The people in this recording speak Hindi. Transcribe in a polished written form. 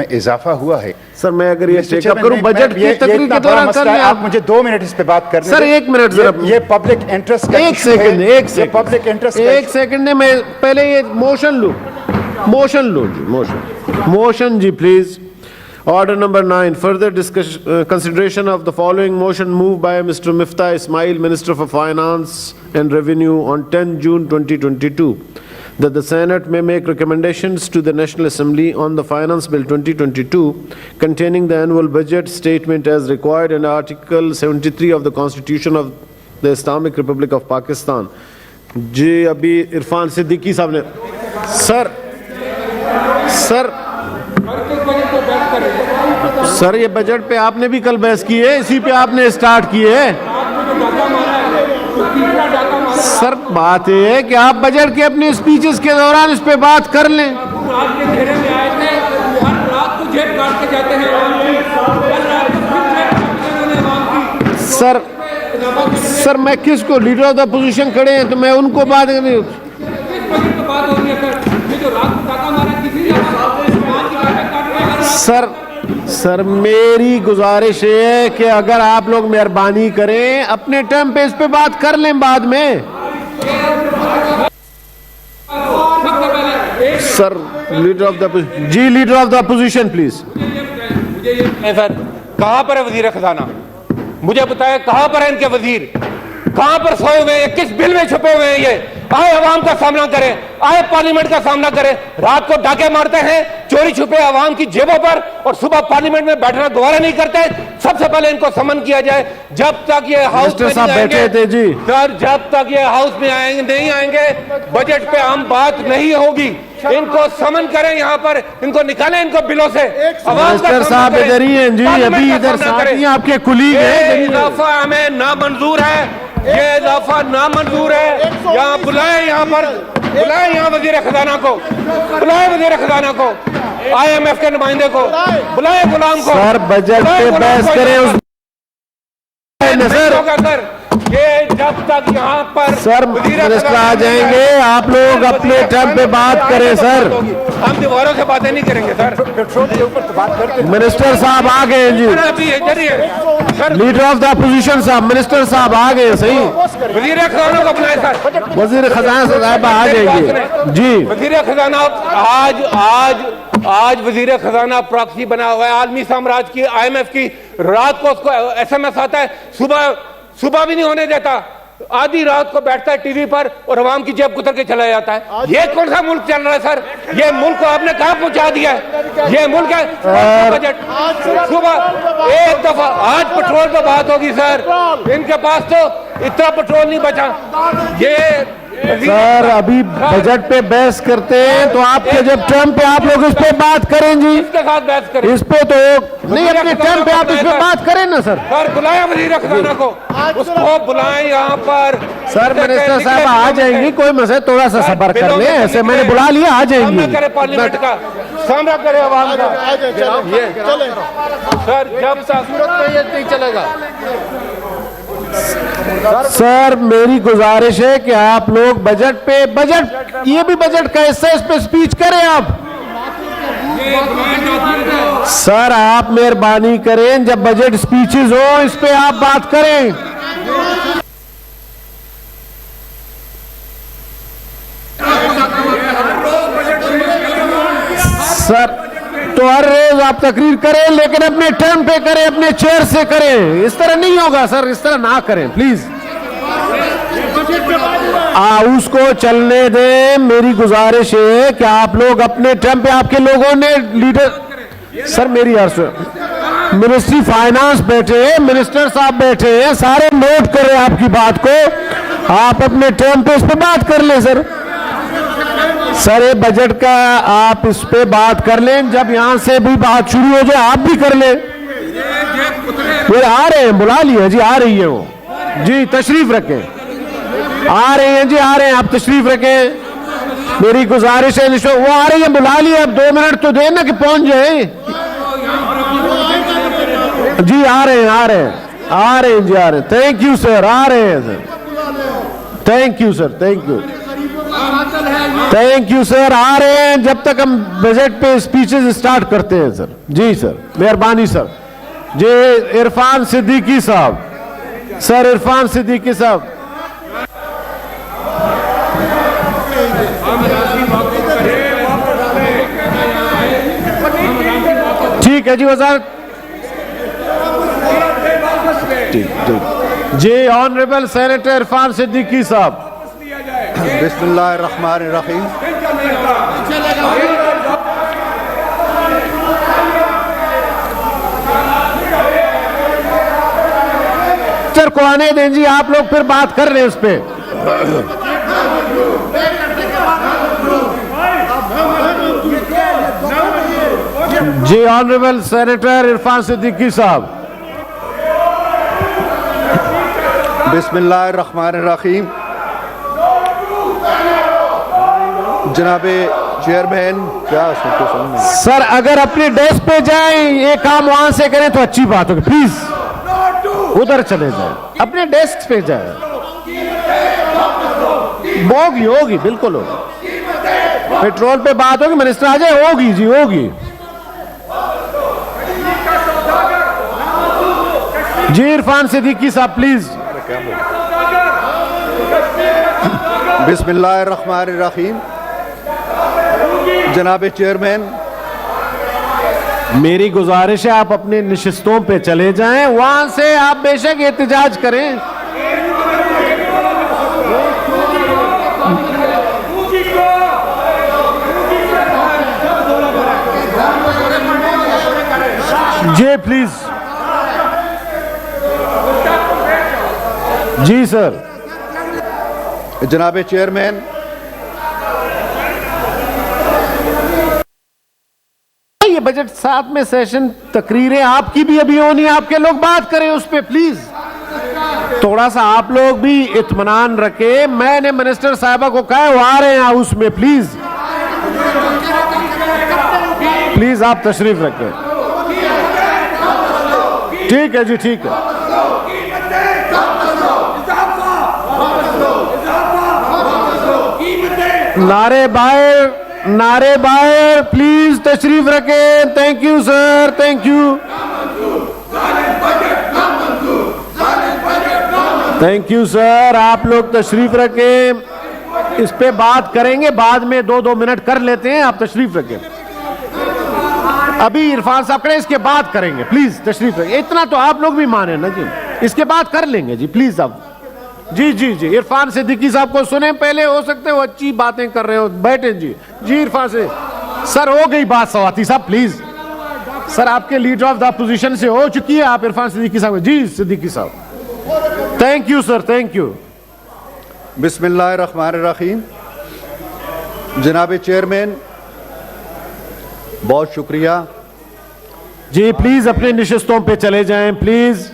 में इजाफा हुआ है। सर मैं अगर ये मिस्टर चेकअप चेयरमैन, करूं बजट की तकरीर के दौरान कर लें आप मुझे 2 मिनट इस पे बात करने सर, दें। 1 मिनट जरा। ये पब्लिक इंटरेस्ट का एक इशू है। सेकंड, एक ये सेकंड, पब्लिक इंटरेस्ट एक सेकंड है। मैं पहले ये मोशन लूं जी, मोशन जी please. Order number 9, further consideration of the following motion moved by Mr. Miftah Ismail, Minister for Finance and Revenue on 10 June 2022, that the Senate may make recommendations to the National Assembly on the Finance Bill 2022 containing the annual budget statement as required in Article 73 of the Constitution of the Islamic Republic of Pakistan. जी अभी इरफान सिद्दीकी साहब ने सर ये बजट पे आपने भी कल बहस की है, इसी पे आपने स्टार्ट की है। सर बात ये है कि आप बजट के अपने स्पीचेस के दौरान इस पे बात कर लें। सर मैं किसको लीडर ऑफ द अपोजिशन खड़े हैं तो मैं उनको बात करनी। सर मेरी गुजारिश है कि अगर आप लोग मेहरबानी करें अपने टाइम पे इस पे बात कर लें बाद में। Sir leader of the opposition please. Sir कहां पर है वजीर खजाना? मुझे बताया कहां पर है इनके वजीर? कहां पर सोए हुए हैं? किस बिल में छुपे हुए हैं? ये आए अवाम का सामना करें, आए पार्लियामेंट का सामना करें। रात को डाके मारते हैं चोरी छुपे अवाम की जेबों पर और सुबह पार्लियामेंट में बैठना दोबारा नहीं करते। सबसे पहले इनको समन किया जाए। जब तक ये हाउस में नहीं आएंगे सर, जब तक ये हाउस में नहीं आएंगे बजट पे हम बात नहीं होगी। इनको समन करें, यहाँ पर इनको निकालें इनको बिलों से। मिनिस्टर साहब इधर ही हैं जी, अभी इधर साथी आपके कुलीग हैं। इजाफा हमें नामंजूर है, ये इजाफा नामंजूर है। यहाँ बुलाए, यहाँ पर बुलाए, यहाँ वजीर खजाना को बुलाए, वजीर खजाना को, IMF के नुमाइंदे को बुलाए, गुलाम को। सर बजट पे बहस करें उस सर ये जब तक यहाँ पर सर मिनिस्टर आ जाएंगे, आप लोग अपने टाइम पे बात करें। सर हम दीवारों से बातें नहीं करेंगे सर। पेट्रोल के ऊपर तो बात करते हैं। मिनिस्टर साहब आ गए जी, लीडर ऑफ द अपोजिशन साहब, मिनिस्टर साहब आ गए। सही, वजीर खजाना को बुलाए सर, वजीर खजाना साहब आ जाएंगे जी। वजीर खजाना आज वजीर खजाना प्रॉक्सी बना हुआ है आलमी साम्राज्य की, IMF की। रात को उसको SMS आता है, सुबह भी नहीं होने देता। आधी रात को बैठता है टीवी पर और अवाम की जेब कुतर के चला जाता है। ये कौन सा मुल्क चल रहा है सर? ये मुल्क को आपने कहां पहुंचा दिया है? ये मुल्क है बजट। सुबह एक दफा आज पेट्रोल पर बात होगी सर, इनके पास तो इतना पेट्रोल नहीं बचा। ये सर अभी बजट पे बहस करते हैं तो आपके जब टर्म पे आप लोग इस पे बात करें जी, इसके साथ बहस करें। इस पे तो नहीं, अपने टर्म पे आप इस पे बात करें ना सर। सर बुलाएं वजीर खजाना को, उसको बुलाएं यहाँ पर। सर मिनिस्टर साहब आ जाएंगी, कोई मसला, थोड़ा सा सब्र कर ले। ऐसे मैंने बुला लिया, आ जाएंगी। सामना करे पार्लियामेंट का, सामना करे अवाम का। सर जब तक नहीं चलेगा। सर मेरी गुजारिश है कि आप लोग बजट पे, ये भी बजट का हिस्सा, इस पे स्पीच करें आप। सर आप मेहरबानी करें, जब बजट स्पीचेस हो इस पे आप बात करें। सर तो हर रोज आप तकरीर करें, लेकिन अपने टर्म पे करें, अपने चेयर से करें। इस तरह नहीं होगा सर, इस तरह ना करें प्लीज। उसको चलने दें। मेरी गुजारिश है कि आप लोग अपने टाइम पे, आपके लोगों ने लीडर सर मेरी अर्ज, मिनिस्ट्री फाइनेंस बैठे हैं, मिनिस्टर साहब बैठे हैं, सारे नोट कर रहे हैं आपकी बात को। आप अपने टाइम पे इस पे बात कर लें सर। सर ये बजट का आप इस पे बात कर लें, जब यहां से भी बात शुरू हो जाए आप भी कर लें। ये आ रहे हैं, बुला लिए जी, आ रही है वो जी, तशरीफ रखें। आ रहे हैं जी, आ रहे हैं, आप तशरीफ रखें। मेरी गुजारिश है, वो आ रही है, बुला लिए। अब 2 मिनट तो देना कि पहुंच जाए जी। आ रहे हैं, आ रहे हैं, आ रहे हैं जी, आ रहे हैं। थैंक यू सर, आ रहे हैं sir. Thank you sir, thank you. Thank you sir. आ रहे हैं जब तक हम बजट पे स्पीचेस स्टार्ट करते हैं सर। जी सर, मेहरबानी सर। जी इरफान सिद्दीकी साहब, सर इरफान सिद्दीकी साहब। ठीक है जी वज़ारत। जी ऑनरेबल सेनेटर इरफान सिद्दीकी साहब। बिस्मिल्लाहिर्रहमानिर्रहीम। सर को आने दें जी, आप लोग फिर बात कर रहे हैं इस पे। जी ऑनरेबल सेनेटर इरफान सिद्दीकी साहब। बिस्मिल्लाहिर्रहमानिर्रहीम। जनाबे चेयरमैन, क्या सुनते सर अगर अपने डेस्क पे जाएं, ये काम वहां से करें तो अच्छी बात होगी। प्लीज उधर चले जाएं, अपने डेस्क पे जाएं। होगी होगी, बिल्कुल होगी। पेट्रोल पे बात होगी, मिनिस्टर आ जाए। होगी जी, होगी जी। इरफान सिद्दीकी साहब प्लीज। बिस्मिल्लाहिर्रहमानिर्रहीम। जनाबे चेयरमैन, मेरी गुजारिश है आप अपने निशिस्तों पे चले जाएं, वहां से आप बेशक एहतजाज करें। जी प्लीज। जी सर। जनाबे चेयरमैन, ये बजट साथ में सेशन तकरीरें आपकी भी अभी होनी है, आपके लोग बात करें उस पे प्लीज। थोड़ा सा आप लोग भी इत्मीनान रखें। मैंने मिनिस्टर साहिबा को कहा वो आ रहे हैं हाउस में, प्लीज प्लीज आप तशरीफ रखें। ठीक है जी, ठीक है। नारे बाहर प्लीज तशरीफ रखें। Thank you sir, thank you, thank you sir. आप लोग तशरीफ रखें, इस पे बात करेंगे बाद में। 2-2 मिनट कर लेते हैं, आप तशरीफ रखें। अभी इरफान साहब करें, इसके बाद करेंगे। प्लीज तशरीफ रखें। इतना तो आप लोग भी माने ना जी, इसके बाद कर लेंगे जी, प्लीज आप। जी जी जी, इरफान सिद्दीकी साहब को सुने पहले, हो सकते हो अच्छी बातें कर रहे हो, बैठे जी। जी इरफान से सर हो गई बात सवाती साहब, प्लीज सर आपके लीडर ऑफ द अपोजिशन से हो चुकी है। आप इरफान सिद्दीकी साहब। जी सिद्दीकी साहब। Thank you sir, thank you. बिस्मिल्लाहिर्रहमानिर्रहीम। जनाबे चेयरमैन, बहुत शुक्रिया। जी प्लीज अपने निशिस्तों पे चले जाएं, प्लीज।